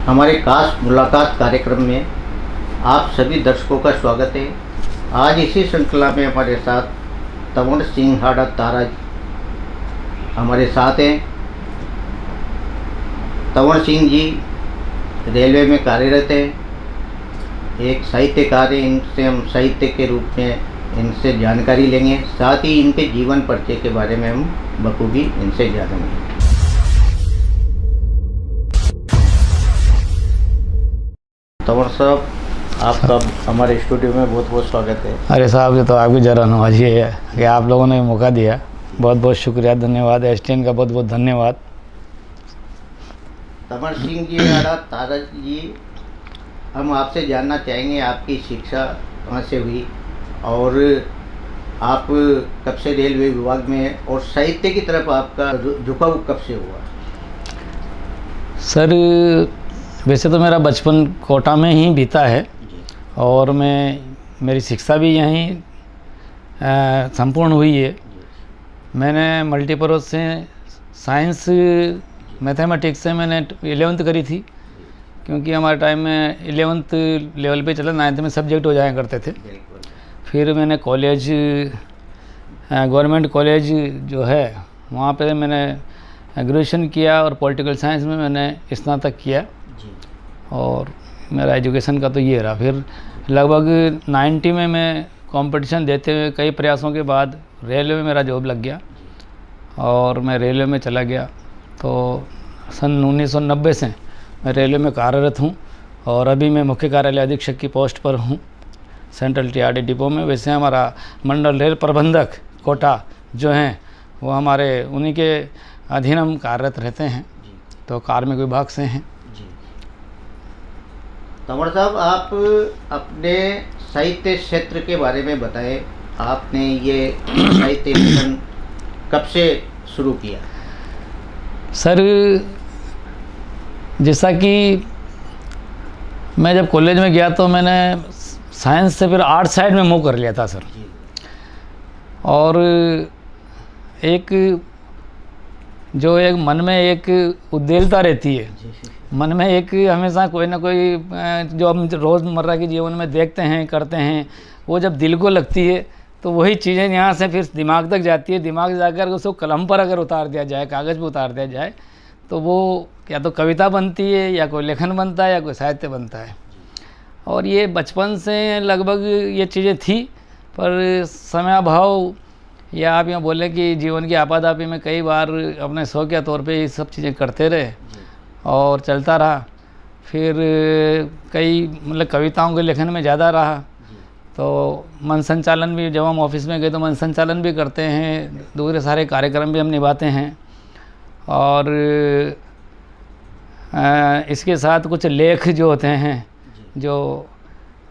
हमारे खास मुलाकात कार्यक्रम में आप सभी दर्शकों का स्वागत है। आज इसी श्रृंखला में हमारे साथ तंवर सिंह हाड़ा तारा हमारे साथ हैं। तंवर सिंह जी रेलवे में कार्यरत हैं, एक साहित्यकार हैं। इनसे हम साहित्य के रूप में इनसे जानकारी लेंगे, साथ ही इनके जीवन परिचय के बारे में हम बखूबी इनसे जानेंगे। तंवर साहब, आपका हमारे स्टूडियो में बहुत बहुत स्वागत है। अरे साहब, ये तो आपकी जरा नवाजी है कि आप लोगों ने मौका दिया। बहुत बहुत शुक्रिया, धन्यवाद। एसटीएन का बहुत बहुत धन्यवाद। तंवर सिंह जी हाड़ा तारा जी, हम आपसे जानना चाहेंगे आपकी शिक्षा कहाँ से हुई और आप कब से रेलवे विभाग में और साहित्य की तरफ आपका झुकाव कब से हुआ? सर, वैसे तो मेरा बचपन कोटा में ही बीता है और मेरी शिक्षा भी यहीं संपूर्ण हुई है। मैंने मल्टीपर्पज़ से साइंस मैथमेटिक्स से मैंने 11वीं करी थी, क्योंकि हमारे टाइम में 11वीं लेवल पे चला, 9वीं में सब्जेक्ट हो जाया करते थे। फिर मैंने कॉलेज, गवर्नमेंट कॉलेज जो है वहाँ पे मैंने ग्रेजुएशन किया और पॉलिटिकल साइंस में मैंने स्नातक किया और मेरा एजुकेशन का तो ये रहा। फिर लगभग 90 में मैं कंपटीशन देते हुए कई प्रयासों के बाद रेलवे में मेरा जॉब लग गया और मैं रेलवे में चला गया। तो सन 1990 से मैं रेलवे में कार्यरत हूँ और अभी मैं मुख्य कार्यालय अधीक्षक की पोस्ट पर हूँ सेंट्रल टीआरडी डिपो में। वैसे हमारा मंडल रेल प्रबंधक कोटा जो हैं वो हमारे उन्हीं के अधीन हम कार्यरत रहते हैं, तो कार्मिक विभाग से हैं। तंवर साहब, आप अपने साहित्य क्षेत्र के बारे में बताएं। आपने ये साहित्य लेखन कब से शुरू किया? सर, जैसा कि मैं जब कॉलेज में गया तो मैंने साइंस से फिर आर्ट साइड में मूव कर लिया था सर। और एक मन में एक उद्वेलता रहती है, मन में एक हमेशा कोई ना कोई जो हम रोज़मर्रा के जीवन में देखते हैं करते हैं, वो जब दिल को लगती है तो वही चीज़ें यहाँ से फिर दिमाग तक जाती है। दिमाग से जाकर उसको कलम पर अगर उतार दिया जाए, कागज़ पर उतार दिया जाए, तो वो या तो कविता बनती है या कोई लेखन बनता है या कोई साहित्य बनता है। और ये बचपन से लगभग ये चीज़ें थी, पर समयाभाव या आप यहाँ बोलें कि जीवन की आपाधापी में कई बार अपने शौकिया तौर पे ये सब चीज़ें करते रहे और चलता रहा। फिर कई मतलब कविताओं के लेखन में ज़्यादा रहा, तो मन संचालन भी, जब हम ऑफिस में गए तो मन संचालन भी करते हैं, दूसरे सारे कार्यक्रम भी हम निभाते हैं। और इसके साथ कुछ लेख जो होते हैं जो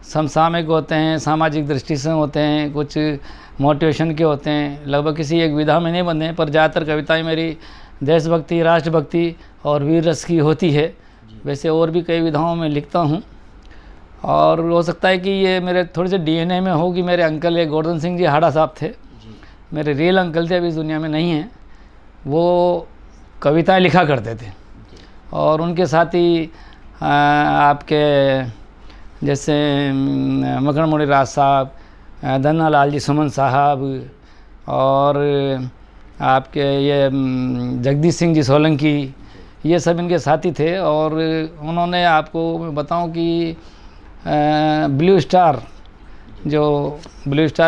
समसामयिक होते हैं, सामाजिक दृष्टि से होते हैं, कुछ मोटिवेशन के होते हैं। लगभग किसी एक विधा में नहीं बंधे हैं, पर ज़्यादातर कविताएं मेरी देशभक्ति, राष्ट्रभक्ति और वीर रस की होती है। वैसे और भी कई विधाओं में लिखता हूँ और हो सकता है कि ये मेरे थोड़े से डीएनए में हो कि मेरे अंकल एक गोवर्धन सिंह जी हाड़ा साहब थे, मेरे रियल अंकल थे, अभी इस दुनिया में नहीं हैं। वो कविताएं लिखा करते थे और उनके साथ ही आपके जैसे मकरण मुनिराज साहब, धन्ना लाल जी सुमन साहब और आपके ये जगदीश सिंह जी सोलंकी, ये सब इनके साथी थे। और उन्होंने, आपको मैं बताऊं कि ब्लू स्टार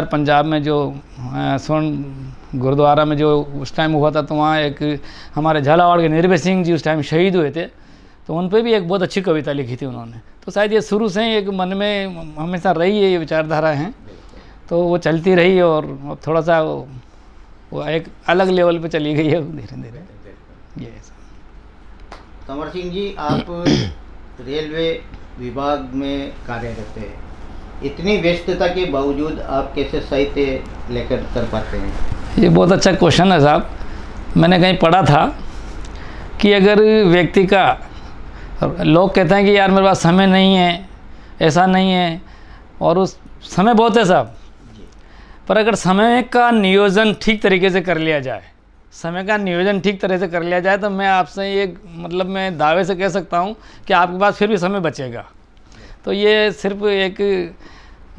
पंजाब में जो स्वर्ण गुरुद्वारा में जो उस टाइम हुआ था, तो वहाँ एक हमारे झालावाड़ के निर्भय सिंह जी उस टाइम शहीद हुए थे, तो उन पे भी एक बहुत अच्छी कविता लिखी थी उन्होंने। तो शायद ये शुरू से ही एक मन में हमेशा रही है, ये विचारधारा हैं, तो वो चलती रही और थोड़ा सा वो एक अलग लेवल पे चली गई है धीरे धीरे। ये तंवर सिंह जी, आप रेलवे विभाग में कार्यरत हैं, इतनी व्यस्तता के बावजूद आप कैसे साहित्य लेकर कर पाते हैं? ये बहुत अच्छा क्वेश्चन है साहब। मैंने कहीं पढ़ा था कि अगर व्यक्ति का, लोग कहते हैं कि यार मेरे पास समय नहीं है, ऐसा नहीं है, और उस समय बहुत है साहब, पर अगर समय का नियोजन ठीक तरीके से कर लिया जाए समय का नियोजन ठीक तरह से कर लिया जाए तो मैं आपसे ये मतलब मैं दावे से कह सकता हूँ कि आपके पास फिर भी समय बचेगा। तो ये सिर्फ एक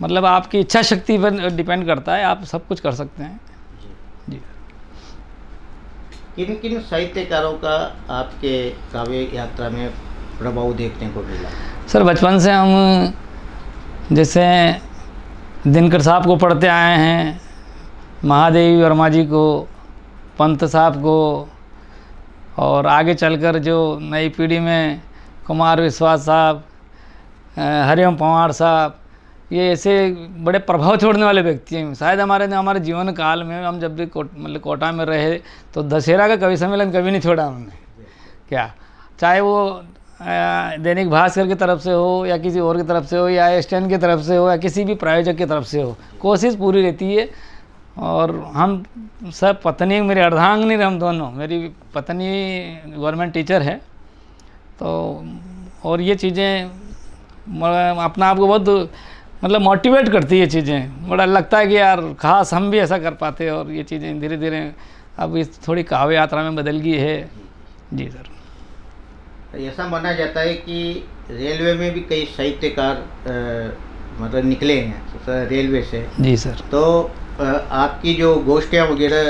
मतलब आपकी इच्छा शक्ति पर डिपेंड करता है, आप सब कुछ कर सकते हैं। जी। किन किन साहित्यकारों का आपके काव्य यात्रा में प्रभाव देखने को मिला? सर बचपन से हम जैसे दिनकर साहब को पढ़ते आए हैं, महादेवी वर्मा जी को, पंत साहब को, और आगे चलकर जो नई पीढ़ी में कुमार विश्वास साहब, हरिओम पंवार साहब, ये ऐसे बड़े प्रभाव छोड़ने वाले व्यक्ति हैं। शायद हमारे जीवन काल में हम जब भी मतलब कोटा में रहे तो दशहरा का कवि सम्मेलन कभी नहीं छोड़ा हमने। क्या चाहे वो दैनिक भास्कर की तरफ से हो या किसी और की तरफ से हो या स्टैंड की तरफ से हो या किसी भी प्रायोजक की तरफ से हो, कोशिश पूरी रहती है। और हम सब पत्नी, मेरी अर्धांगिनी, हम दोनों, मेरी पत्नी गवर्नमेंट टीचर है, तो और ये चीज़ें अपना आप को बहुत मतलब मोटिवेट करती है चीज़ें। बड़ा लगता है कि यार खास हम भी ऐसा कर पाते, और ये चीज़ें धीरे धीरे अब इस थोड़ी काव्य यात्रा में बदल गई है। जी सर। ऐसा माना जाता है कि रेलवे में भी कई साहित्यकार मतलब निकले हैं रेलवे से। जी सर। तो आपकी जो गोष्ठियाँ वगैरह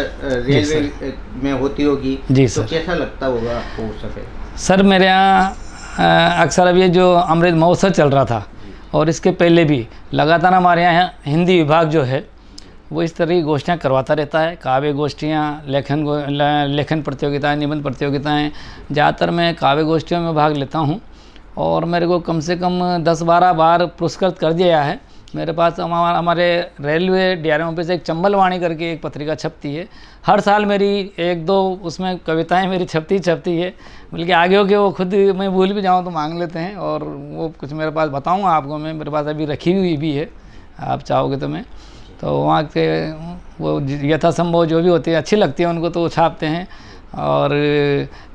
रेलवे में होती होगी, जी तो सर, कैसा लगता होगा आपको उस समय? सर मेरे यहाँ अक्सर अब ये जो अमृत महोत्सव चल रहा था और इसके पहले भी लगातार हमारे यहाँ हिंदी विभाग जो है वो इस तरह की गोष्ठियाँ करवाता रहता है। काव्य गोष्ठियाँ, लेखन प्रतियोगिताएँ, निबंध प्रतियोगिताएँ, ज़्यादातर मैं काव्य गोष्ठियों में भाग लेता हूँ और मेरे को कम से कम 10-12 बार पुरस्कृत कर दिया है। मेरे पास हमारे रेलवे डीआरएम ऑफिस से एक चंबल वाणी करके एक पत्रिका छपती है, हर साल मेरी 1-2 उसमें कविताएं मेरी छपती है, बल्कि आगे हो के वो खुद मैं भूल भी जाऊँ तो मांग लेते हैं। और वो कुछ मेरे पास बताऊँगा आपको, मैं मेरे पास अभी रखी हुई भी है, आप चाहोगे तो मैं तो वहाँ के वो यथासंभव जो भी होती है अच्छी लगती है उनको तो वो छापते हैं और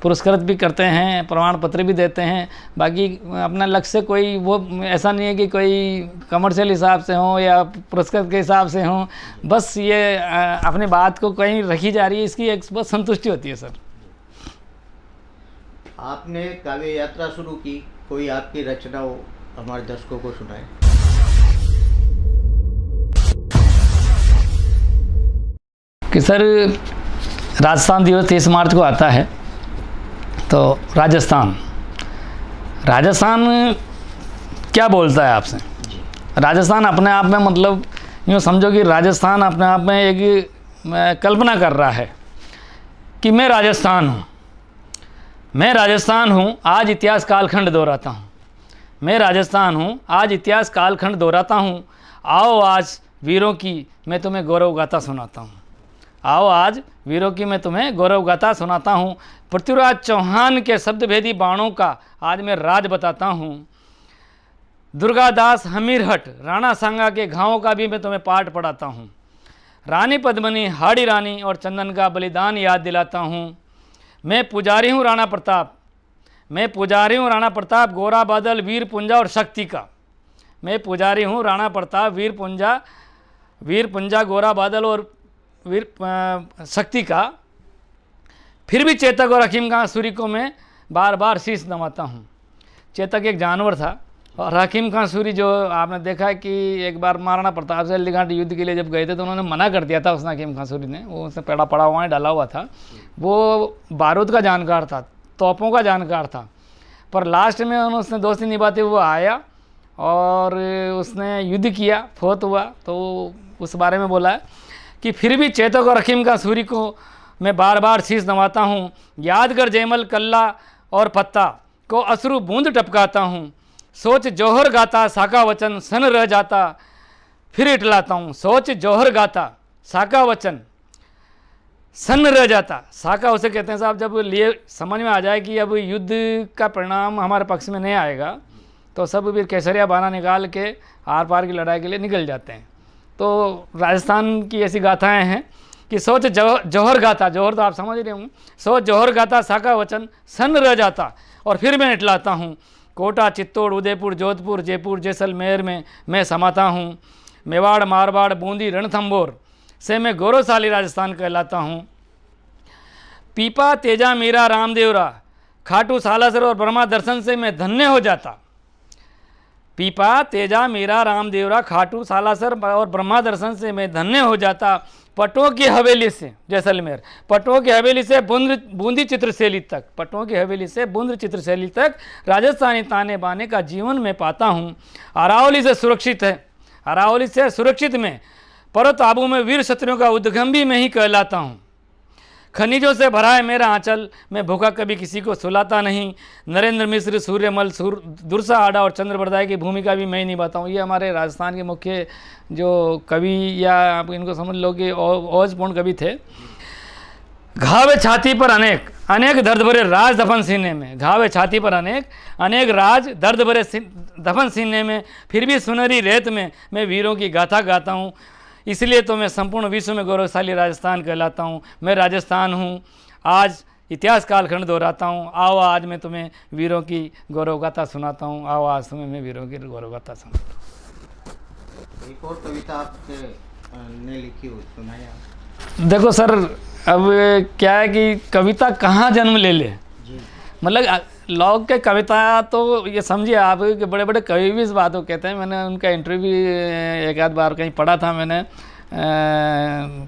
पुरस्कृत भी करते हैं, प्रमाण पत्र भी देते हैं। बाकी अपना लक्ष्य से कोई वो ऐसा नहीं है कि कोई कमर्शियल हिसाब से हो या पुरस्कृत के हिसाब से हो, बस ये अपनी बात को कहीं रखी जा रही है, इसकी एक बस संतुष्टि होती है। सर आपने काव्य यात्रा शुरू की, कोई आपकी रचना हो हमारे दर्शकों को सुनाए। कि सर राजस्थान दिवस 23 मार्च को आता है, तो राजस्थान क्या बोलता है आपसे? राजस्थान अपने आप में मतलब यूँ समझो कि राजस्थान अपने आप में एक कल्पना कर रहा है कि मैं राजस्थान हूँ, आज इतिहास कालखंड दोहराता हूँ। मैं राजस्थान हूँ, आज इतिहास कालखंड दोहराता हूँ। आओ आज वीरों की मैं तुम्हें गौरव गाथा सुनाता हूँ। आओ आज वीरों की मैं तुम्हें गौरव गाथा सुनाता हूँ। पृथ्वीराज चौहान के शब्दभेदी बाणों का आज मैं राज बताता हूँ। दुर्गादास हमीरहट राणा सांगा के घावों का भी मैं तुम्हें पाठ पढ़ाता हूँ। रानी पद्मिनी, हाड़ी रानी और चंदन का बलिदान याद दिलाता हूँ। मैं पुजारी हूँ राणा प्रताप, गोरा बादल, वीर पुंजा और शक्ति का। मैं पुजारी हूँ राणा प्रताप, वीर पुंजा, गोरा बादल और वीर शक्ति का। फिर भी चेतक और हकीम खां सूरी को मैं बार बार शीश नवाता हूँ। चेतक एक जानवर था और हकीम खां सूरी जो आपने देखा है कि एक बार महाराणा प्रताप से हल्दीघाटी युद्ध के लिए जब गए थे तो उन्होंने मना कर दिया था उसने, हकीम खां सूरी ने, वो उसने पेड़ा पड़ा हुआ है, डाला हुआ था। वो बारूद का जानकार था, तोपों का जानकार था, पर लास्ट में उसने दोस्ती निभाते हुए आया और उसने युद्ध किया, फौत हुआ। तो उस बारे में बोला है कि फिर भी चेतक और हकीम खां सूरी को मैं बार बार शीश नवाता हूँ। याद कर जयमल, कल्ला और पत्ता को अश्रु बूंद टपकाता हूँ। सोच जौहर गाता साका वचन सन रह जाता फिर इटलाता हूँ। सोच जौहर गाता साका वचन सन रह जाता। साका उसे कहते हैं साहब जब लिए समझ में आ जाए कि अब युद्ध का परिणाम हमारे पक्ष में नहीं आएगा तो सब वीर केसरिया बाना निकाल के आर पार की लड़ाई के लिए निकल जाते हैं। तो राजस्थान की ऐसी गाथाएं हैं कि सोच जौहर गाता, जौहर तो आप समझ रहे होंगे, सोच जौहर गाता साका वचन सन रह जाता और फिर मैं इटलाता हूँ। कोटा, चित्तौड़, उदयपुर, जोधपुर, जयपुर, जैसलमेर में मैं समाता हूँ। मेवाड़, मारवाड़, बूंदी, रणथंबोर से मैं गौरवशाली राजस्थान कहलाता हूँ। पीपा तेजा मीरा रामदेवरा खाटू सालासर और ब्रह्मा दर्शन से मैं धन्य हो जाता। पीपा तेजा मीरा रामदेवरा खाटू सालासर और ब्रह्मा दर्शन से मैं धन्य हो जाता। पटों की हवेली से जैसलमेर, पटों की हवेली से बूंदी चित्रशैली तक, पटों की हवेली से बूंदी चित्रशैली तक राजस्थानी ताने बाने का जीवन में पाता हूँ। अरावली से सुरक्षित है, अरावली से सुरक्षित में पर्वत आबू में वीर क्षत्रियों का उद्गम भी मैं ही कहलाता हूँ। खनिजों से भरा है मेरा आंचल, मैं भूखा कभी किसी को सुलाता नहीं। नरेंद्र मिश्र, सूर्यमल, दुर्सा आडा और चंद्र बरदाई की भूमिका भी मैं ही निभाता हूँ। ये हमारे राजस्थान के मुख्य जो कवि या आप इनको समझ लो कि ओजपूर्ण कवि थे। घावे छाती पर अनेक अनेक दर्द भरे राज दफन सीने में, घावे छाती पर अनेक अनेक राज दर्द भरे दफन सीने में, फिर भी सुनहरी रेत में मैं वीरों की गाथा गाता हूँ। इसलिए तो मैं संपूर्ण विश्व में गौरवशाली राजस्थान कहलाता हूँ। मैं राजस्थान हूँ, आज इतिहास कालखंड दोहराता हूँ। आओ आज मैं तुम्हें वीरों की गौरव गाथा सुनाता हूँ। आओ आज तुम्हें मैं वीरों की गौरव गाथा सुनाता हूँ। एक और कविता आपने लिखी हो, सुनाइए आप। देखो सर, अब क्या है कि कविता कहाँ जन्म ले ले, मतलब लोग के कविता तो ये समझिए आप कि बड़े बड़े कवि भी इस बात को कहते हैं। मैंने उनका इंटरव्यू एक आध बार कहीं पढ़ा था मैंने,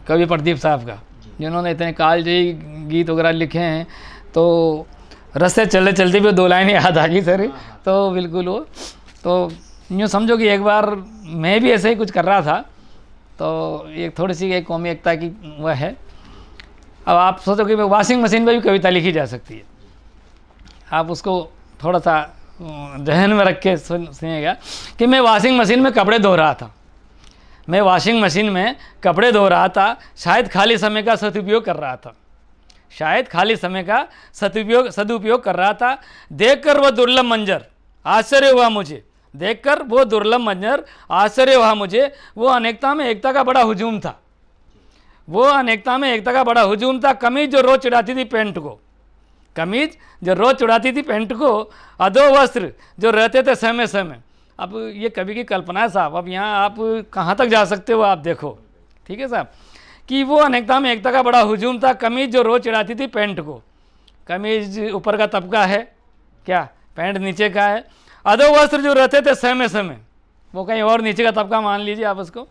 कवि प्रदीप साहब का, जिन्होंने इतने कालजयी गीत वगैरह लिखे हैं। तो रस्ते चलते चलते भी 2 लाइन याद आ गई सर। तो बिल्कुल वो तो यूँ समझो कि एक बार मैं भी ऐसे ही कुछ कर रहा था, तो एक थोड़ी सी एक कौमी एकता की वह है। अब आप सोचो कि वॉशिंग मशीन में भी कविता लिखी जा सकती है। आप उसको थोड़ा सा जहन में रख के सुनिएगा कि मैं वॉशिंग मशीन में कपड़े धो रहा था, मैं वॉशिंग मशीन में कपड़े धो रहा था, शायद खाली समय का सदुपयोग कर रहा था, शायद खाली समय का सदुपयोग कर रहा था। देखकर वह दुर्लभ मंजर आश्चर्य हुआ मुझे, देखकर वो दुर्लभ मंजर आश्चर्य हुआ मुझे। वो अनेकता में एकता का बड़ा हुजूम था, वो अनेकता में एकता का बड़ा हुजूम था। कमीज जो रोज चढ़ाती थी पेंट को, कमीज जो रोज चढ़ाती थी पेंट को, अधो वस्त्र जो रहते थे समय समय। अब ये कवि की कल्पना है साहब, अब यहाँ आप कहाँ तक जा सकते हो आप देखो, ठीक है साहब, कि वो अनेकता में एकता का बड़ा हुजूम था। कमीज जो रोज चढ़ाती थी पेंट को, कमीज ऊपर का तबका है क्या, पैंट नीचे का है। अधो वस्त्र जो रहते थे समय समय, वो कहीं और नीचे का तबका मान लीजिए आप उसको।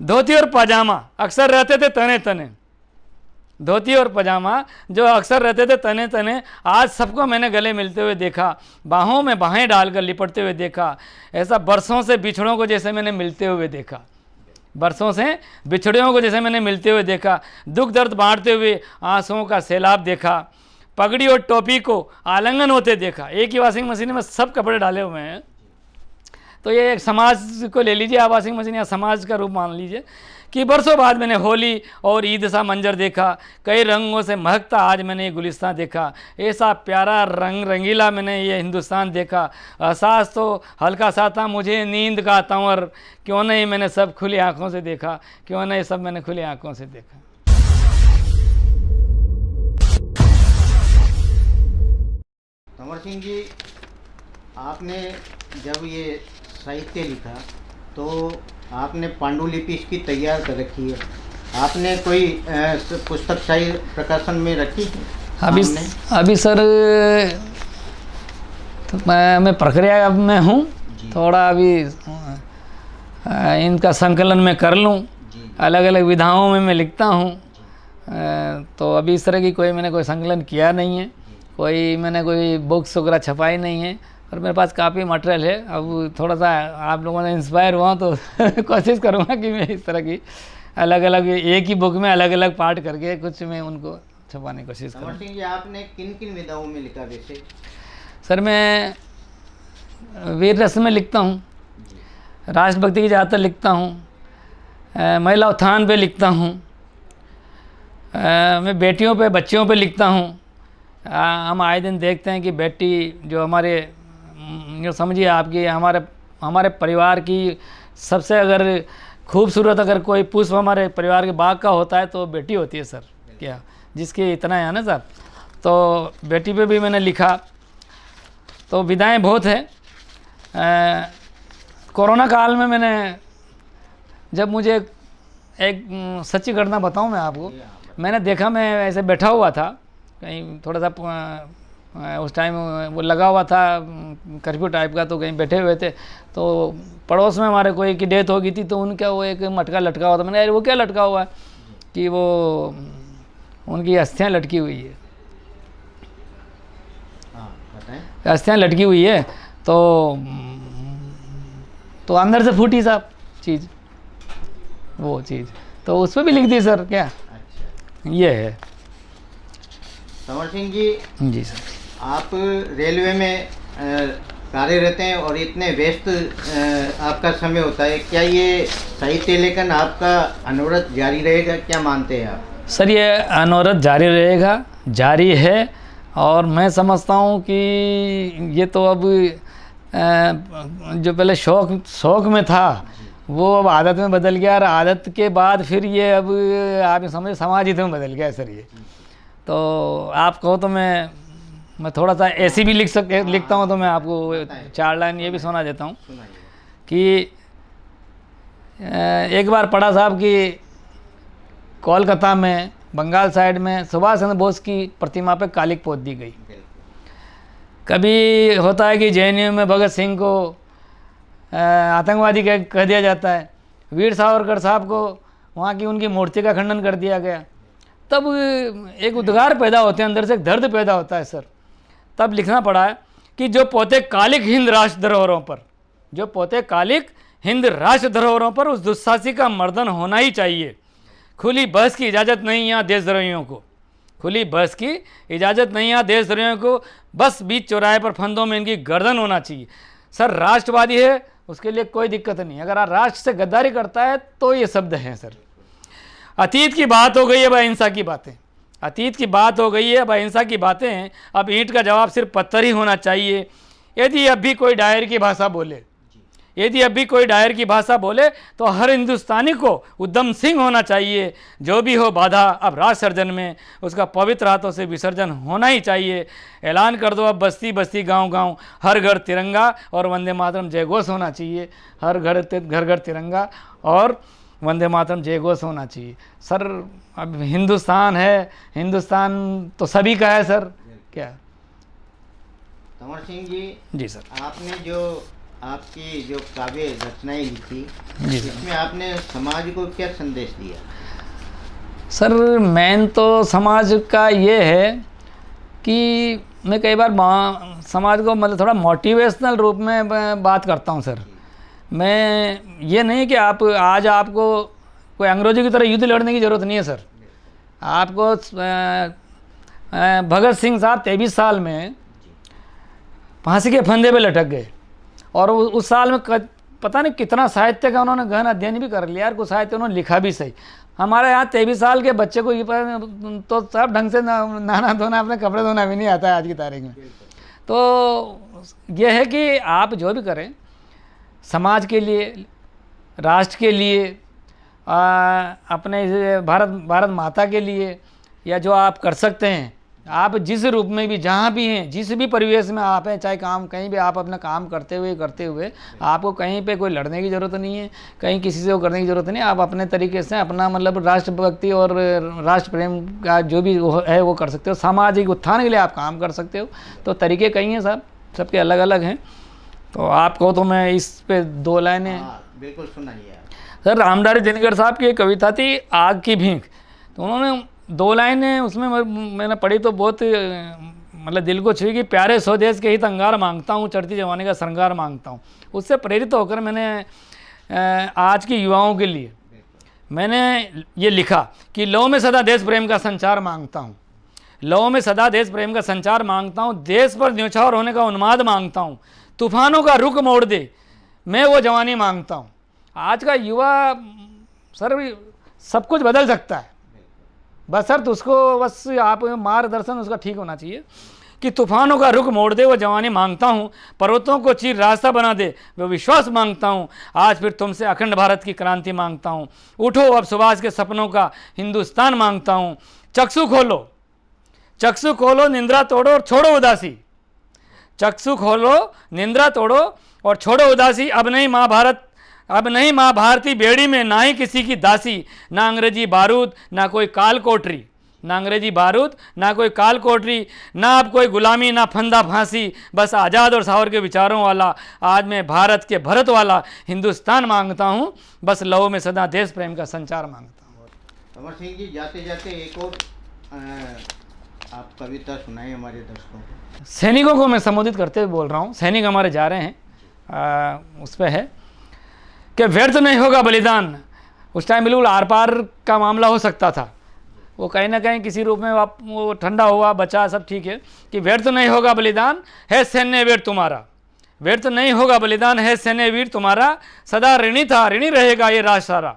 धोती और पजामा अक्सर रहते थे तने तने, धोती और पजामा जो अक्सर रहते थे तने तने, आज सबको मैंने गले मिलते हुए देखा, बाहों में बाहें डालकर लिपटते हुए देखा। ऐसा बरसों से बिछड़ों को जैसे मैंने मिलते हुए देखा, बरसों से बिछड़ों को जैसे मैंने मिलते हुए देखा। दुख दर्द बांटते हुए आंसुओं का सैलाब देखा, पगड़ी और टोपी को आलिंगन होते देखा। एक ही वॉशिंग मशीन में सब कपड़े डाले हुए हैं। तो ये एक समाज को ले लीजिए आप, वॉशिंग मशीन या समाज का रूप मान लीजिए कि बरसों बाद मैंने होली और ईद सा मंजर देखा। कई रंगों से महकता आज मैंने ये गुलिस्तान देखा, ऐसा प्यारा रंग रंगीला मैंने ये हिंदुस्तान देखा। एहसास तो हल्का सा था मुझे नींद का तंवर, क्यों नहीं मैंने सब खुली आंखों से देखा, क्यों नहीं सब मैंने खुली आंखों से देखा। तंवर सिंह जी, आपने जब ये साहित्य लिखा तो आपने पांडुलिपि इसकी तैयार कर रखी है, आपने कोई पुस्तक शाही प्रकाशन में रखी? अभी सर तो मैं प्रक्रिया में हूँ, थोड़ा अभी इनका संकलन मैं कर लूँ, अलग अलग विधाओं में मैं लिखता हूँ। तो अभी इस तरह की मैंने कोई संकलन किया नहीं है, मैंने कोई बुक्स वगैरह छपाई नहीं है, और मेरे पास काफ़ी मटेरियल है। अब थोड़ा सा आप लोगों ने इंस्पायर हुआ तो कोशिश करूँगा कि मैं इस तरह की अलग अलग एक ही बुक में अलग अलग पार्ट करके कुछ मैं उनको छपाने की कोशिश करूँ। तंवर सिंह जी, आपने किन किन विधाओं में लिखा वैसे? सर मैं वीर रस में लिखता हूँ, राष्ट्रभक्ति की ज़्यादातर लिखता हूँ, महिला उत्थान पे लिखता हूँ, मैं बेटियों पे बच्चियों पे लिखता हूँ। हम आए दिन देखते हैं कि बेटी जो हमारे जो समझिए आपकी हमारे परिवार की सबसे अगर खूबसूरत अगर कोई पुष्प हमारे परिवार के बाग का होता है तो बेटी होती है सर, क्या जिसके इतना है ना सर। तो बेटी पे भी मैंने लिखा, तो विधाएं बहुत है। कोरोना काल में मैंने जब मुझे एक सच्ची घटना बताऊं मैं आपको, मैंने देखा, मैं ऐसे बैठा हुआ था कहीं थोड़ा सा उस टाइम वो लगा हुआ था कर्फ्यू टाइप का, तो कहीं बैठे हुए थे, तो पड़ोस में हमारे कोई की डेथ हो गई थी, तो उनका वो एक मटका लटका हुआ था। मैंने यार वो क्या लटका हुआ है, कि वो उनकी अस्थियाँ लटकी हुई है, अस्थियाँ लटकी हुई है, तो अंदर से फूटी साहब चीज़, वो चीज़ तो उस पर भी लिख दी सर। क्या अच्छा, ये है। तंवर सिंह जी, जी सर, आप रेलवे में कार्यरत हैं और इतने व्यस्त आपका समय होता है, क्या ये साहित्य लेखन आपका अनवरत जारी रहेगा, क्या मानते हैं आप? सर ये अनवरत जारी रहेगा, जारी है, और मैं समझता हूँ कि ये तो अब जो पहले शौक में था वो अब आदत में बदल गया, और आदत के बाद फिर ये अब आप समझ समाज हित में बदल गया है सर ये। तो आप कहो तो मैं थोड़ा सा ऐसी भी लिखता हूँ, तो मैं आपको 4 लाइन ये भी सुना देता हूँ कि एक बार पढ़ा साहब कि कोलकाता में बंगाल साइड में सुभाष चंद्र बोस की प्रतिमा पे कालिक पोत दी गई। कभी होता है कि जेएनयू में भगत सिंह को आतंकवादी कह दिया जाता है, वीर सावरकर साहब को वहाँ की उनकी मूर्ति का खंडन कर दिया गया, तब एक उद्गार पैदा होते हैं, अंदर से एक दर्द पैदा होता है सर। तब लिखना पड़ा है कि जो पोते कालिक हिंद राष्ट्र धरोहरों पर, जो पोते कालिक हिंद राष्ट्र धरोहरों पर, उस दुस्साहसी का मर्दन होना ही चाहिए। खुली बहस की इजाज़त नहीं यहाँ देशद्रोहियों को, खुली बहस की इजाज़त नहीं यहाँ देशद्रोहियों को, बस बीच चौराहे पर फंदों में इनकी गर्दन होना चाहिए। सर राष्ट्रवादी है उसके लिए कोई दिक्कत नहीं, अगर राष्ट्र से गद्दारी करता है तो ये शब्द हैं सर। अतीत की बात हो गई है, अब अहिंसा की बातें, अतीत की बात हो गई है, अब अहिंसा की बातें हैं। अब ईंट का जवाब सिर्फ पत्थर ही होना चाहिए। यदि अब भी कोई डायर की भाषा बोले, यदि अब भी कोई डायर की भाषा बोले, तो हर हिंदुस्तानी को उद्यम सिंह होना चाहिए। जो भी हो बाधा अब राष्ट्र सर्जन में, उसका पवित्र हाथों से विसर्जन होना ही चाहिए। ऐलान कर दो अब बस्ती बस्ती गांव गांव, हर घर तिरंगा और वंदे मातरम जय घोष होना चाहिए। हर घर घर तिरंगा और वंदे मातरम जय घोष होना चाहिए। सर अब हिंदुस्तान है, हिंदुस्तान तो सभी का है सर। क्या तंवर सिंह जी, जी सर, आपने जो आपकी जो काव्य रचनाएं लिखी, जी इसमें आपने समाज को क्या संदेश दिया? सर मेन तो समाज का ये है कि मैं कई बार समाज को मतलब थोड़ा मोटिवेशनल रूप में बात करता हूँ सर। मैं ये नहीं कि आज आपको कोई अंग्रेजों की तरह युद्ध लड़ने की ज़रूरत नहीं है सर। आपको भगत सिंह साहब 23 साल में फांसी के फंदे पे लटक गए, और उस साल में पता नहीं कितना साहित्य का उन्होंने गहन अध्ययन भी कर लिया, कुछ साहित्य उन्होंने लिखा भी सही। हमारे यहाँ 23 साल के बच्चे को ये तो सब ढंग से नहाना धोना, अपने कपड़े धोना भी नहीं आता है आज की तारीख में। तो यह है कि आप जो भी करें समाज के लिए, राष्ट्र के लिए, अपने भारत माता के लिए, या जो आप कर सकते हैं, आप जिस रूप में भी जहाँ भी हैं, जिस भी परिवेश में आप हैं, चाहे काम कहीं भी आप अपना काम करते हुए आपको कहीं पे कोई लड़ने की ज़रूरत नहीं है, कहीं किसी से वो करने की ज़रूरत नहीं है। आप अपने तरीके से अपना मतलब राष्ट्रभक्ति और राष्ट्र प्रेम का जो भी है वो कर सकते हो। सामाजिक उत्थान के लिए आप काम कर सकते हो। तो तरीके कई हैं साहब, सबके अलग अलग हैं। तो आपको तो मैं इस पे 2 लाइनें बिल्कुल सुनाइए सर। रामधारी दिनकर साहब की एक कविता थी आग की भीख, तो उन्होंने 2 लाइनें उसमें मैंने पढ़ी तो बहुत मतलब दिल को छुई कि प्यारे स्वदेश के हित अंगार मांगता हूँ, चढ़ती जवानी का श्रृंगार मांगता हूँ। उससे प्रेरित होकर मैंने आज की युवाओं के लिए मैंने ये लिखा कि लौ में सदा देश प्रेम का संचार मांगता हूँ, लौ में सदा देश प्रेम का संचार मांगता हूँ, देश पर न्यौछावर होने का उन्माद मांगता हूँ, तूफानों का रुख मोड़ दे मैं वो जवानी मांगता हूँ। आज का युवा सर सब कुछ बदल सकता है, बशर्ते उसको बस आप मार्गदर्शन उसका ठीक होना चाहिए। कि तूफानों का रुख मोड़ दे वो जवानी मांगता हूँ, पर्वतों को चीर रास्ता बना दे वो विश्वास मांगता हूँ, आज फिर तुमसे अखंड भारत की क्रांति मांगता हूँ, उठो अब सुभाष के सपनों का हिंदुस्तान मांगता हूँ। चक्षु खोलो, चक्षु खोलो, निंद्रा तोड़ो और छोड़ो उदासी, चक्षु खोलो, निंद्रा तोड़ो और छोड़ो उदासी। अब नहीं माँ भारत, अब नहीं माँ भारती बेड़ी में, ना ही किसी की दासी, ना अंग्रेजी बारूद, ना कोई काल कोठरी, ना अंग्रेजी बारूद, ना कोई काल कोठरी, ना अब कोई गुलामी, ना फंदा फांसी, बस आज़ाद और सावर के विचारों वाला आज मैं भारत के भरत वाला हिंदुस्तान मांगता हूँ, बस लहू में सदा देश प्रेम का संचार मांगता हूँ। तंवर सिंह जी, जाते जाते एक और आप कविता सुनाए हमारे दर्शकों को। सैनिकों को मैं संबोधित करते हुए बोल रहा हूँ, सैनिक हमारे जा रहे हैं, उस पर है कि व्यर्थ नहीं होगा बलिदान। उस टाइम बिल्कुल आर पार का मामला हो सकता था, वो कहीं ना कहीं किसी रूप में वो ठंडा हुआ, बचा, सब ठीक है कि व्यर्थ नहीं होगा बलिदान है सैन्य वीर तुम्हारा, व्यर्थ नहीं होगा बलिदान है सैन्य वीर तुम्हारा, सदा ऋणी था ऋणी रहेगा ये राज सारा,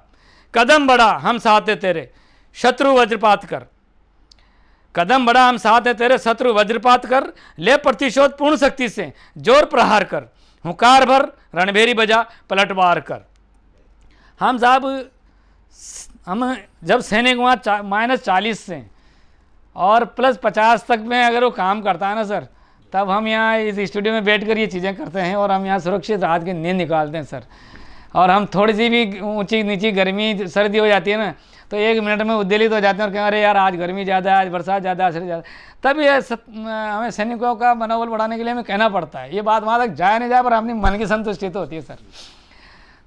कदम बढ़ा हम साथ है तेरे शत्रु वज्रपात कर, कदम बढ़ा हम साथ है तेरे शत्रु वज्रपात कर, ले प्रतिशोध पूर्ण शक्ति से जोर प्रहार कर, हुंकार भर रणभेरी बजा पलटवार कर। हम साहब, हम जब सैनिक वहाँ -40 से और +50 तक में अगर वो काम करता है ना सर, तब हम यहाँ इस स्टूडियो में बैठ कर ये चीज़ें करते हैं और हम यहाँ सुरक्षित रात की नींद निकालते हैं सर। और हम थोड़ी सी भी ऊंची नीची गर्मी सर्दी हो जाती है ना, तो 1 मिनट में उद्वेलित हो जाते हैं और कहें अरे यार आज गर्मी ज़्यादा है, आज बरसात ज़्यादा है, सर्दी ज़्यादा। तब ये हमें सैनिकों का मनोबल बढ़ाने के लिए हमें कहना पड़ता है। ये बात वहाँ तक जाए नहीं जाए पर अपनी मन की संतुष्टि तो होती है सर।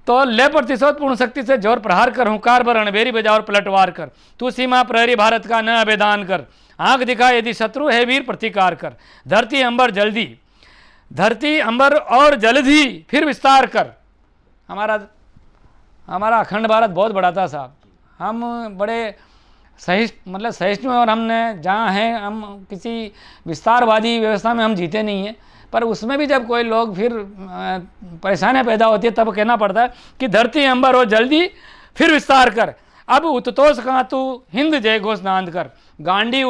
तो ले प्रतिशोध पूर्ण शक्ति से जोर प्रहार कर, हुंकार भर रणभेरी बजा और पलटवार कर, तू सीमा प्रहरी भारत का न आवेदान कर, आंख दिखा यदि शत्रु है वीर प्रतिकार कर, धरती अंबर जल्दी, धरती अंबर और जल्दी फिर विस्तार कर। हमारा अखंड भारत बहुत बड़ा था साहब, हम बड़े सहिष्णु हैं और हमने जहाँ हैं हम किसी विस्तारवादी व्यवस्था में हम जीते नहीं हैं, पर उसमें भी जब कोई लोग फिर परेशानियाँ पैदा होती है तब कहना पड़ता है कि धरती अंबर हो जल्दी फिर विस्तार कर, अब उत्तोष कहाँ तू हिंद जय घोष नांद कर, गांडी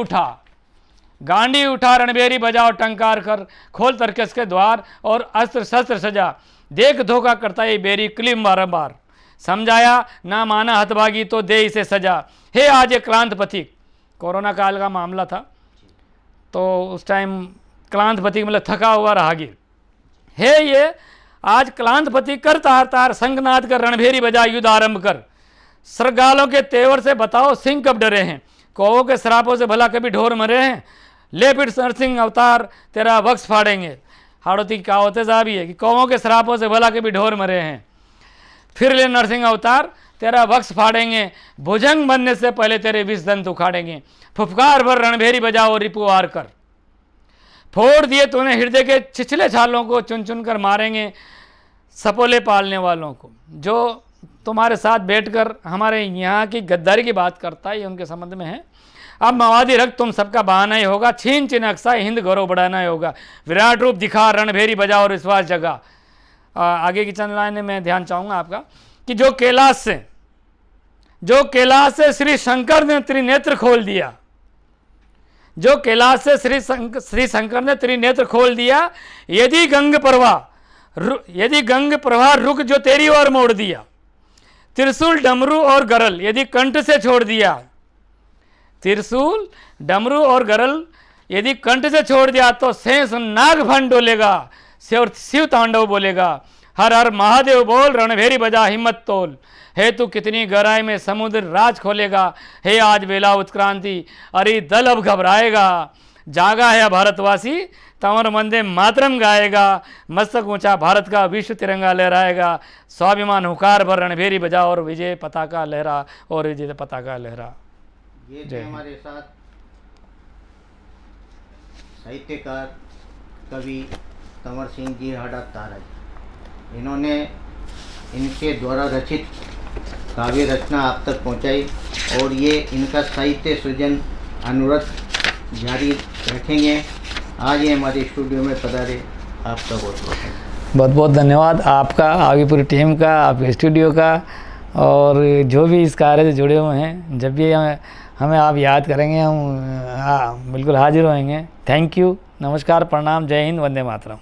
उठा रणभेरी बजा और टंकार कर, खोल तरकस के द्वार और अस्त्र शस्त्र सजा, देख धोखा करता ये बेरी क्लिम बारंबार, समझाया ना माना हतभागी तो दे इसे सजा, हे आज ये क्लांत पथिक। कोरोना काल का मामला था तो उस टाइम क्लांत पथिक मतलब थका हुआ राहगीर, हे ये आज क्लांत पथिक कर तार तार संगनाद कर, रणभेरी बजा युद्ध आरंभ कर, सरगालों के तेवर से बताओ सिंह कब डरे हैं, कौवों के श्रापों से भला कभी ढोर मरे हैं, ले फिर नरसिंह अवतार तेरा वक्स फाड़ेंगे। हाड़ोती की कहावत साहब ही है कि कौवों के श्रापों से भला कभी ढोर मरे हैं, फिर ले नरसिंह अवतार तेरा वक्स फाड़ेंगे, भुजंग बनने से पहले तेरे विष दंत उखाड़ेंगे, फुफकार भर रणभेरी बजाओ रिपुवार कर, फोड़ दिए तूने हृदय के छिछले छालों को, चुन चुन कर मारेंगे सपोले पालने वालों को। जो तुम्हारे साथ बैठकर हमारे यहाँ की गद्दारी की बात करता है ये उनके संबंध में है। अब मवादी रक्त तुम सबका बहाना ही होगा, छीन चिन अक्सा हिंद गौरव बढ़ाना ही होगा, विराट रूप दिखा रणभेरी बजा और विश्वास जगा। आगे की चंद लाइन में मैं ध्यान चाहूँगा आपका कि जो कैलाश से श्री शंकर ने त्रिनेत्र खोल दिया, जो कैलाश से श्री शंकर ने त्रिनेत्र खोल दिया, यदि गंग प्रवाह रुक जो तेरी ओर मोड़ दिया, त्रिशूल डमरू और गरल यदि कंठ से छोड़ दिया, त्रिशूल डमरू और गरल यदि कंठ से छोड़ दिया तो शेष नाग भन डोलेगा, शिव तांडव बोलेगा, हर हर महादेव बोल, रणभेरी बजा हिम्मत तोल, हे तू कितनी गहराई में समुद्र राज खोलेगा, हे आज वेला उत्क्रांति अरे दल अब घबराएगा, जागा है भारतवासी तंवर वंदे मातरम गाएगा, मस्तक ऊंचा भारत का विश्व तिरंगा लहराएगा, स्वाभिमान हुकार भर रणभेरी बजा और विजय पताका लहरा और विजय पताका लहरा। ये थे हमारे साथ साहित्यकार कवि तंवर सिंह जी हाड़ा ताराज। इन्होंने इनके द्वारा रचित काव्य रचना आप तक पहुंचाई और ये इनका साहित्य सृजन अनुरत जारी रखेंगे। आज ये हमारे स्टूडियो में पधारे, आपका बहुत बहुत धन्यवाद आपका, आपकी पूरी टीम का, आपके स्टूडियो का और जो भी इस कार्य से जुड़े हुए हैं। जब भी हमें आप याद करेंगे हम बिल्कुल हाजिर होएंगे। थैंक यू, नमस्कार, प्रणाम, जय हिंद, वंदे मातरम।